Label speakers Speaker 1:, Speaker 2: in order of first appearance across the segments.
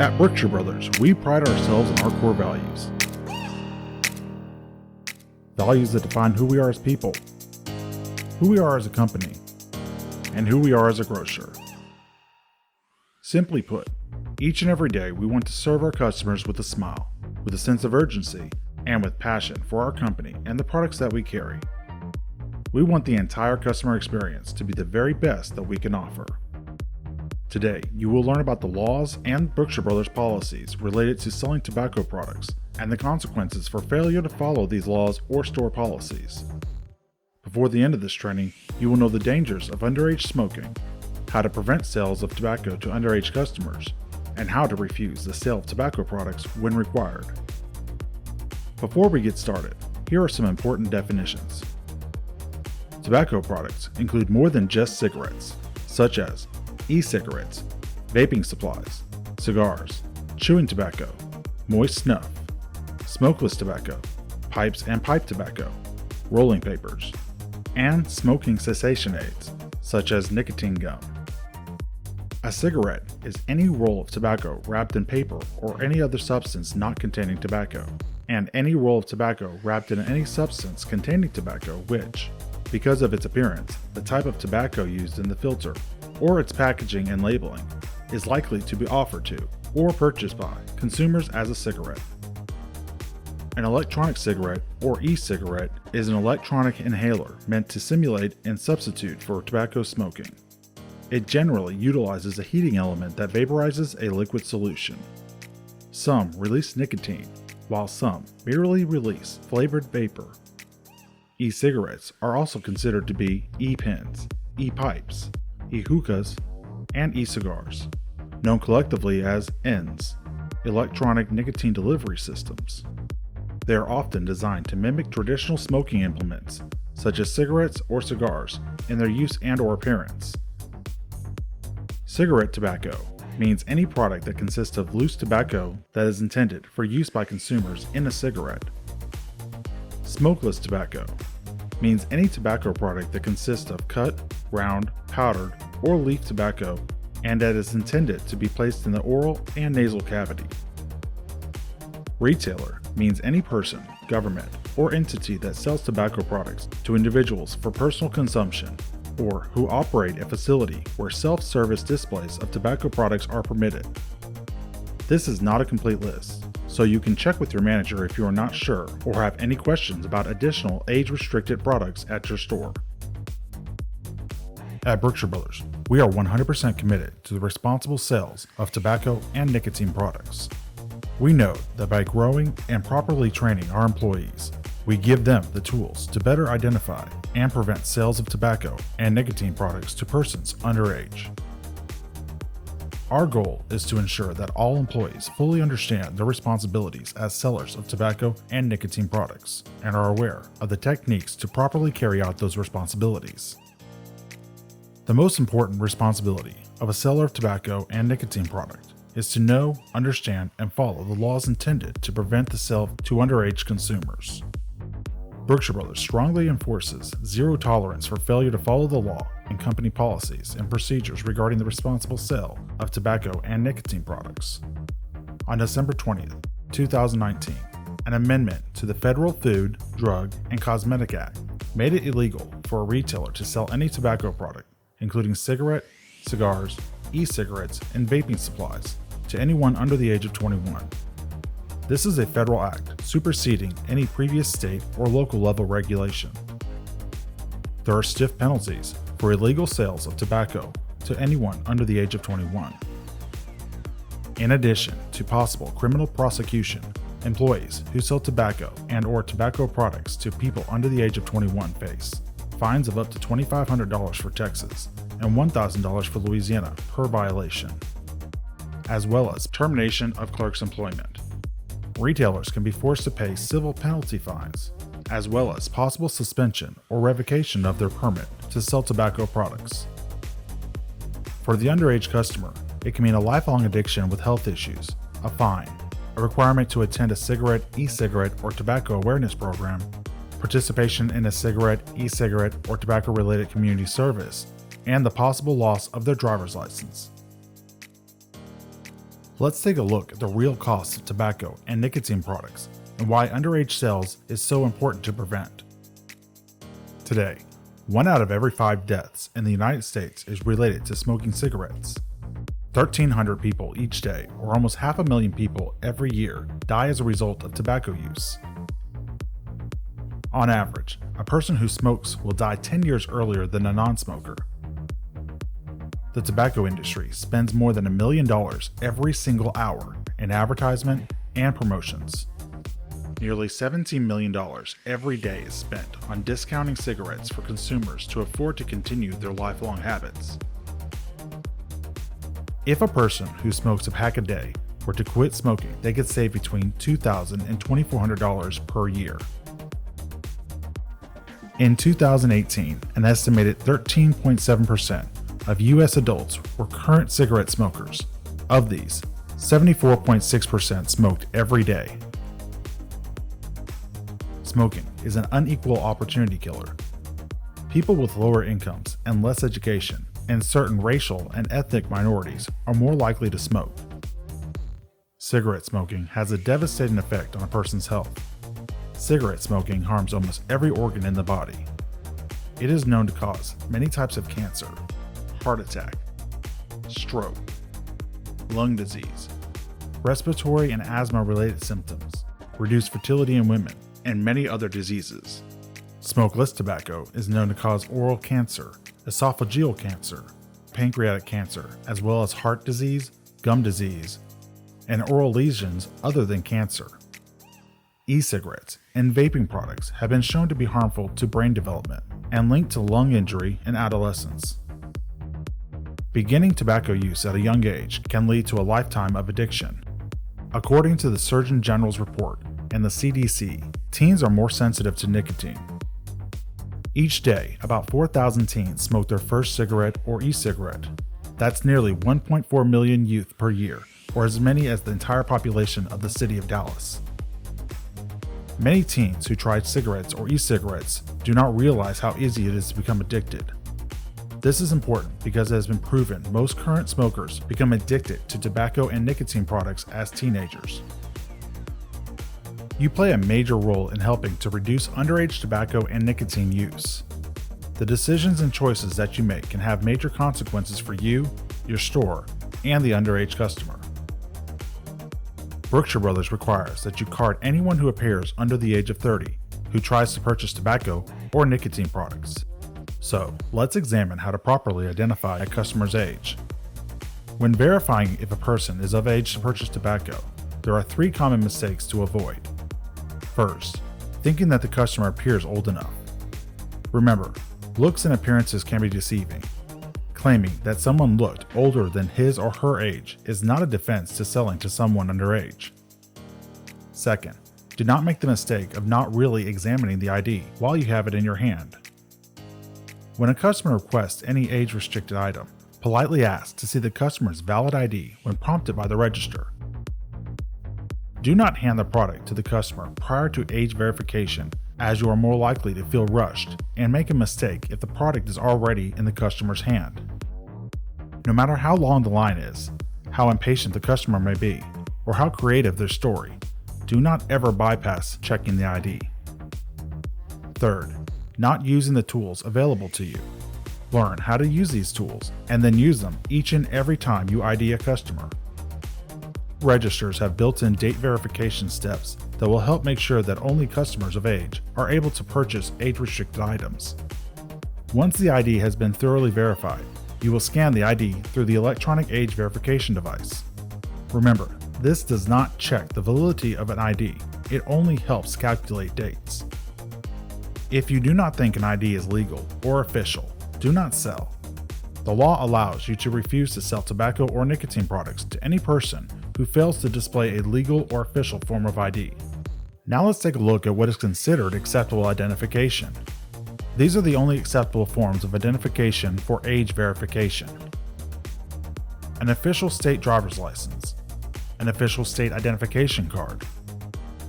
Speaker 1: At Berkshire Brothers, we pride ourselves on our core values. Values that define who we are as people, who we are as a company, and who we are as a grocer. Simply put, each and every day we want to serve our customers with a smile, with a sense of urgency, and with passion for our company and the products that we carry. We want the entire customer experience to be the very best that we can offer. Today, you will learn about the laws and Berkshire Brothers policies related to selling tobacco products and the consequences for failure to follow these laws or store policies. Before the end of this training, you will know the dangers of underage smoking, how to prevent sales of tobacco to underage customers, and how to refuse the sale of tobacco products when required. Before we get started, here are some important definitions. Tobacco products include more than just cigarettes, such as e-cigarettes, vaping supplies, cigars, chewing tobacco, moist snuff, smokeless tobacco, pipes and pipe tobacco, rolling papers, and smoking cessation aids, such as nicotine gum. A cigarette is any roll of tobacco wrapped in paper or any other substance not containing tobacco, and any roll of tobacco wrapped in any substance containing tobacco which, because of its appearance, the type of tobacco used in the filter, or its packaging and labeling, is likely to be offered to or purchased by consumers as a cigarette. An electronic cigarette or e-cigarette is an electronic inhaler meant to simulate and substitute for tobacco smoking. It generally utilizes a heating element that vaporizes a liquid solution. Some release nicotine, while some merely release flavored vapor. E-cigarettes are also considered to be e-pens, e-pipes, e-hookahs, and e-cigars, known collectively as ENDS, electronic nicotine delivery systems. They are often designed to mimic traditional smoking implements, such as cigarettes or cigars, in their use and/or appearance. Cigarette tobacco means any product that consists of loose tobacco that is intended for use by consumers in a cigarette. Smokeless tobacco means any tobacco product that consists of cut, round, powdered, or leaf tobacco and that is intended to be placed in the oral and nasal cavity. Retailer means any person, government, or entity that sells tobacco products to individuals for personal consumption or who operate a facility where self-service displays of tobacco products are permitted. This is not a complete list, so you can check with your manager if you are not sure or have any questions about additional age-restricted products at your store. At Berkshire Brothers, we are 100% committed to the responsible sales of tobacco and nicotine products. We know that by growing and properly training our employees, we give them the tools to better identify and prevent sales of tobacco and nicotine products to persons underage. Our goal is to ensure that all employees fully understand their responsibilities as sellers of tobacco and nicotine products and are aware of the techniques to properly carry out those responsibilities. The most important responsibility of a seller of tobacco and nicotine product is to know, understand, and follow the laws intended to prevent the sale to underage consumers. Berkshire Brothers strongly enforces zero tolerance for failure to follow the law and company policies and procedures regarding the responsible sale of tobacco and nicotine products. On December 20th, 2019, an amendment to the Federal Food, Drug, and Cosmetic Act made it illegal for a retailer to sell any tobacco product, including cigarette, cigars, e-cigarettes, and vaping supplies, to anyone under the age of 21. This is a federal act superseding any previous state or local level regulation. There are stiff penalties for illegal sales of tobacco to anyone under the age of 21. In addition to possible criminal prosecution, employees who sell tobacco and/or tobacco products to people under the age of 21 face fines of up to $2,500 for Texas and $1,000 for Louisiana per violation, as well as termination of clerk's employment. Retailers can be forced to pay civil penalty fines, as well as possible suspension or revocation of their permit to sell tobacco products. For the underage customer, it can mean a lifelong addiction with health issues, a fine, a requirement to attend a cigarette, e-cigarette, or tobacco awareness program, participation in a cigarette, e-cigarette, or tobacco-related community service, and the possible loss of their driver's license. Let's take a look at the real costs of tobacco and nicotine products and why underage sales is so important to prevent. Today, 1 out of every 5 deaths in the United States is related to smoking cigarettes. 1,300 people each day, or almost 500,000 people every year, die as a result of tobacco use. On average, a person who smokes will die 10 years earlier than a non-smoker. The tobacco industry spends more than $1 million every single hour in advertisement and promotions. Nearly $17 million every day is spent on discounting cigarettes for consumers to afford to continue their lifelong habits. If a person who smokes a pack a day were to quit smoking, they could save between $2,000 and $2,400 per year. In 2018, an estimated 13.7% of U.S. adults were current cigarette smokers. Of these, 74.6% smoked every day. Smoking is an unequal opportunity killer. People with lower incomes and less education and certain racial and ethnic minorities are more likely to smoke. Cigarette smoking has a devastating effect on a person's health. Cigarette smoking harms almost every organ in the body. It is known to cause many types of cancer, heart attack, stroke, lung disease, respiratory and asthma-related symptoms, reduced fertility in women, and many other diseases. Smokeless tobacco is known to cause oral cancer, esophageal cancer, pancreatic cancer, as well as heart disease, gum disease, and oral lesions other than cancer. E-cigarettes and vaping products have been shown to be harmful to brain development and linked to lung injury in adolescents. Beginning tobacco use at a young age can lead to a lifetime of addiction. According to the Surgeon General's report and the CDC, teens are more sensitive to nicotine. Each day, about 4,000 teens smoke their first cigarette or e-cigarette. That's nearly 1.4 million youth per year, or as many as the entire population of the city of Dallas. Many teens who try cigarettes or e-cigarettes do not realize how easy it is to become addicted. This is important because it has been proven most current smokers become addicted to tobacco and nicotine products as teenagers. You play a major role in helping to reduce underage tobacco and nicotine use. The decisions and choices that you make can have major consequences for you, your store, and the underage customer. Brookshire Brothers requires that you card anyone who appears under the age of 30 who tries to purchase tobacco or nicotine products. So, let's examine how to properly identify a customer's age. When verifying if a person is of age to purchase tobacco, there are 3 common mistakes to avoid. First, thinking that the customer appears old enough. Remember, looks and appearances can be deceiving. Claiming that someone looked older than his or her age is not a defense to selling to someone underage. Second, do not make the mistake of not really examining the ID while you have it in your hand. When a customer requests any age-restricted item, politely ask to see the customer's valid ID when prompted by the register. Do not hand the product to the customer prior to age verification, as you are more likely to feel rushed and make a mistake if the product is already in the customer's hand. No matter how long the line is, how impatient the customer may be, or how creative their story, do not ever bypass checking the ID. Third, not using the tools available to you. Learn how to use these tools and then use them each and every time you ID a customer. Registers have built-in date verification steps that will help make sure that only customers of age are able to purchase age-restricted items. Once the ID has been thoroughly verified, you will scan the ID through the electronic age verification device. Remember, this does not check the validity of an ID, it only helps calculate dates. If you do not think an ID is legal or official, do not sell. The law allows you to refuse to sell tobacco or nicotine products to any person who fails to display a legal or official form of ID. Now let's take a look at what is considered acceptable identification. These are the only acceptable forms of identification for age verification. An official state driver's license, an official state identification card,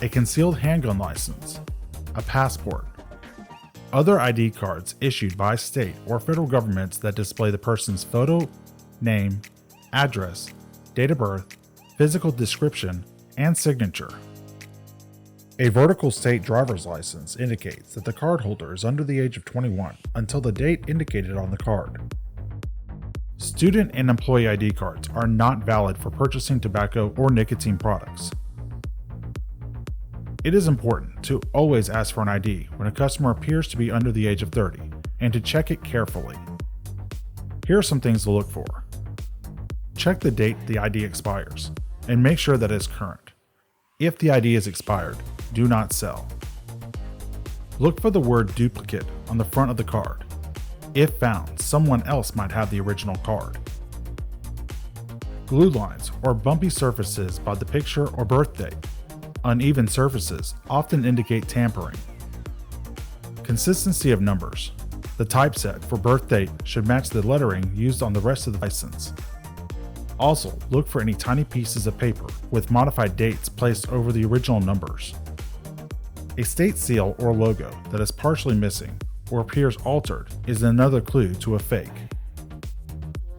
Speaker 1: a concealed handgun license, a passport, other ID cards issued by state or federal governments that display the person's photo, name, address, date of birth, physical description, and signature. A vertical state driver's license indicates that the cardholder is under the age of 21 until the date indicated on the card. Student and employee ID cards are not valid for purchasing tobacco or nicotine products. It is important to always ask for an ID when a customer appears to be under the age of 30 and to check it carefully. Here are some things to look for. Check the date the ID expires and make sure that it is current. If the ID is expired, do not sell. Look for the word duplicate on the front of the card. If found, someone else might have the original card. Glue lines or bumpy surfaces by the picture or birth date. Uneven surfaces often indicate tampering. Consistency of numbers. The typeset for birth date should match the lettering used on the rest of the license. Also, look for any tiny pieces of paper with modified dates placed over the original numbers. A state seal or logo that is partially missing or appears altered is another clue to a fake.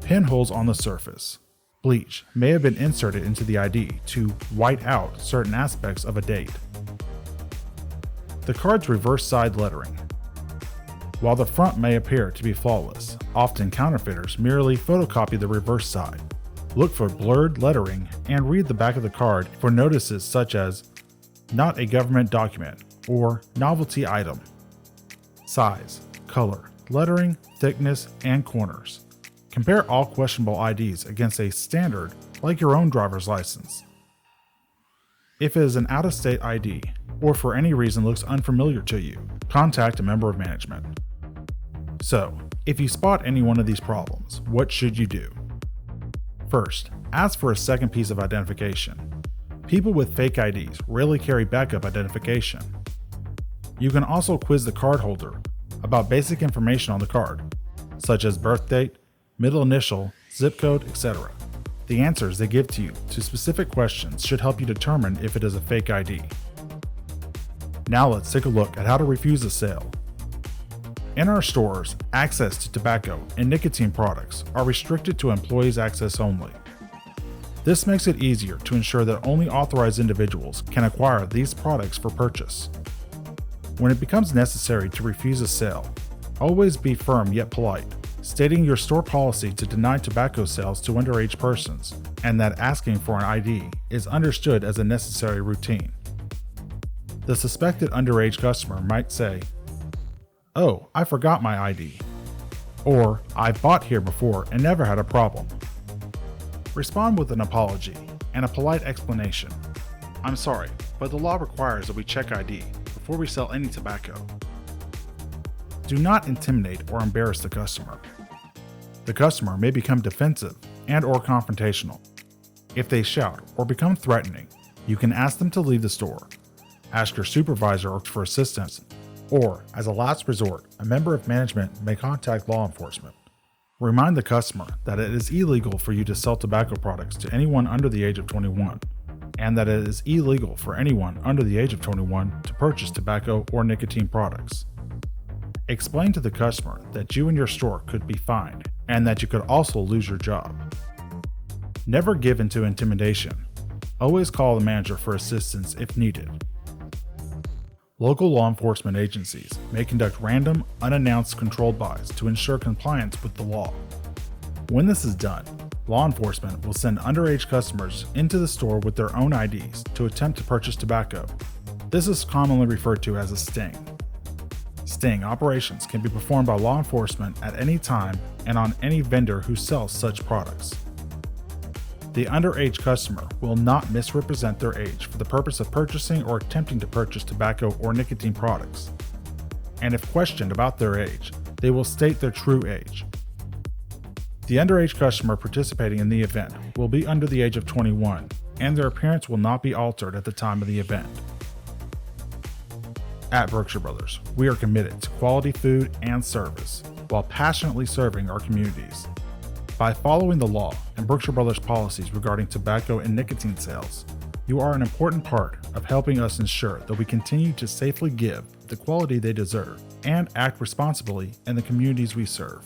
Speaker 1: Pinholes on the surface. Bleach may have been inserted into the ID to white out certain aspects of a date. The card's reverse side lettering. While the front may appear to be flawless, often counterfeiters merely photocopy the reverse side. Look for blurred lettering and read the back of the card for notices such as "Not a government document" or "Novelty item." Size, color, lettering, thickness, and corners. Compare all questionable IDs against a standard like your own driver's license. If it is an out-of-state ID, or for any reason looks unfamiliar to you, contact a member of management. So, if you spot any one of these problems, what should you do? First, ask for a second piece of identification. People with fake IDs rarely carry backup identification. You can also quiz the cardholder about basic information on the card, such as birth date, middle initial, zip code, etc. The answers they give to you to specific questions should help you determine if it is a fake ID. Now let's take a look at how to refuse a sale. In our stores, access to tobacco and nicotine products are restricted to employees' access only. This makes it easier to ensure that only authorized individuals can acquire these products for purchase. When it becomes necessary to refuse a sale, always be firm yet polite, stating your store policy to deny tobacco sales to underage persons and that asking for an ID is understood as a necessary routine. The suspected underage customer might say, "Oh, I forgot my ID," or "I've bought here before and never had a problem." Respond with an apology and a polite explanation. "I'm sorry, but the law requires that we check ID before we sell any tobacco." Do not intimidate or embarrass the customer. The customer may become defensive and/or confrontational. If they shout or become threatening, you can ask them to leave the store, ask your supervisor for assistance, or, as a last resort, a member of management may contact law enforcement. Remind the customer that it is illegal for you to sell tobacco products to anyone under the age of 21, and that it is illegal for anyone under the age of 21 to purchase tobacco or nicotine products. Explain to the customer that you and your store could be fined and that you could also lose your job. Never give in to intimidation. Always call the manager for assistance if needed. Local law enforcement agencies may conduct random, unannounced controlled buys to ensure compliance with the law. When this is done, law enforcement will send underage customers into the store with their own IDs to attempt to purchase tobacco. This is commonly referred to as a sting. Sting operations can be performed by law enforcement at any time and on any vendor who sells such products. The underage customer will not misrepresent their age for the purpose of purchasing or attempting to purchase tobacco or nicotine products. And if questioned about their age, they will state their true age. The underage customer participating in the event will be under the age of 21, and their appearance will not be altered at the time of the event. At Brookshire Brothers, we are committed to quality food and service while passionately serving our communities. By following the law and Brookshire Brothers policies regarding tobacco and nicotine sales, you are an important part of helping us ensure that we continue to safely give the quality they deserve and act responsibly in the communities we serve.